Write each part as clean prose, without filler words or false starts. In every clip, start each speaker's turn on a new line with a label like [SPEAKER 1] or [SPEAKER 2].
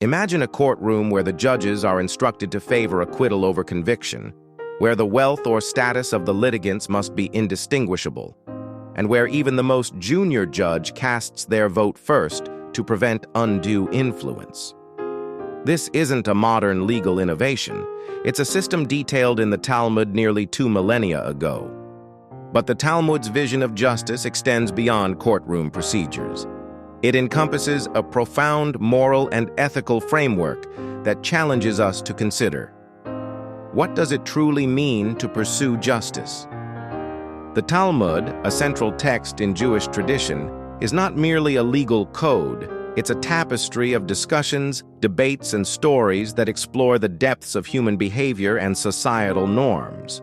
[SPEAKER 1] Imagine a courtroom where the judges are instructed to favor acquittal over conviction, where the wealth or status of the litigants must be indistinguishable, and where even the most junior judge casts their vote first to prevent undue influence. This isn't a modern legal innovation. It's a system detailed in the Talmud nearly 2 millennia ago. But the Talmud's vision of justice extends beyond courtroom procedures. It encompasses a profound moral and ethical framework that challenges us to consider: what does it truly mean to pursue justice? The Talmud, a central text in Jewish tradition, is not merely a legal code. It's a tapestry of discussions, debates, and stories that explore the depths of human behavior and societal norms.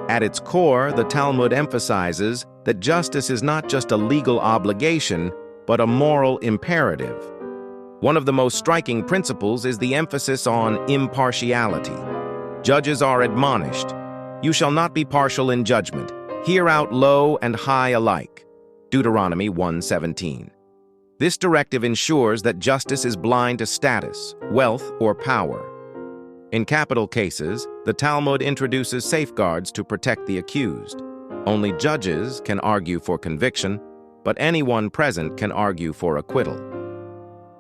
[SPEAKER 1] At its core, the Talmud emphasizes that justice is not just a legal obligation, but a moral imperative. One of the most striking principles is the emphasis on impartiality. Judges are admonished, "You shall not be partial in judgment. Hear out low and high alike." Deuteronomy 1:17. This directive ensures that justice is blind to status, wealth, or power. In capital cases, the Talmud introduces safeguards to protect the accused. Only judges can argue for conviction, but anyone present can argue for acquittal.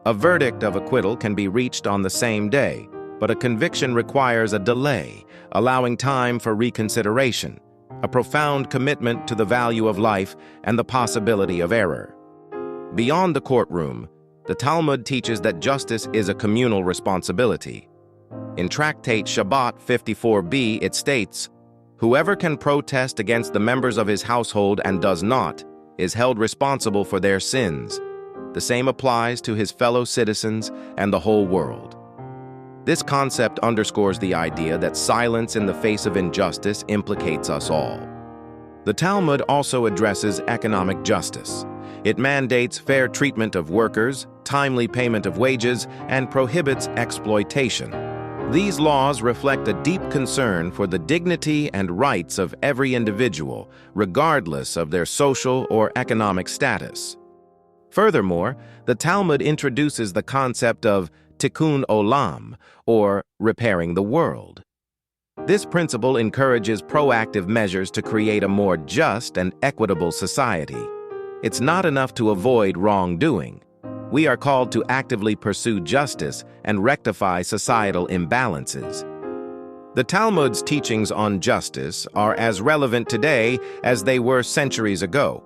[SPEAKER 1] A verdict of acquittal can be reached on the same day, but a conviction requires a delay, allowing time for reconsideration, a profound commitment to the value of life and the possibility of error. Beyond the courtroom, the Talmud teaches that justice is a communal responsibility. In Tractate Shabbat 54b, it states, "Whoever can protest against the members of his household and does not, is held responsible for their sins. The same applies to his fellow citizens and the whole world." This concept underscores the idea that silence in the face of injustice implicates us all. The Talmud also addresses economic justice. It mandates fair treatment of workers, timely payment of wages, and prohibits exploitation. These laws reflect a deep concern for the dignity and rights of every individual, regardless of their social or economic status. Furthermore, the Talmud introduces the concept of tikkun olam, or repairing the world. This principle encourages proactive measures to create a more just and equitable society. It's not enough to avoid wrongdoing. We are called to actively pursue justice and rectify societal imbalances. The Talmud's teachings on justice are as relevant today as they were centuries ago.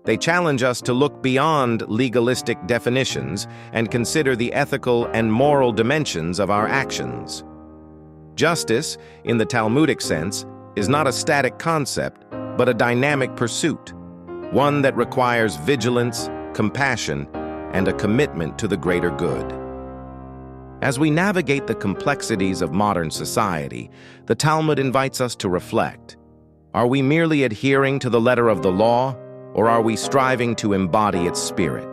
[SPEAKER 1] They challenge us to look beyond legalistic definitions and consider the ethical and moral dimensions of our actions. Justice, in the Talmudic sense, is not a static concept, but a dynamic pursuit, one that requires vigilance, compassion, and a commitment to the greater good. As we navigate the complexities of modern society, the Talmud invites us to reflect. Are we merely adhering to the letter of the law, or are we striving to embody its spirit?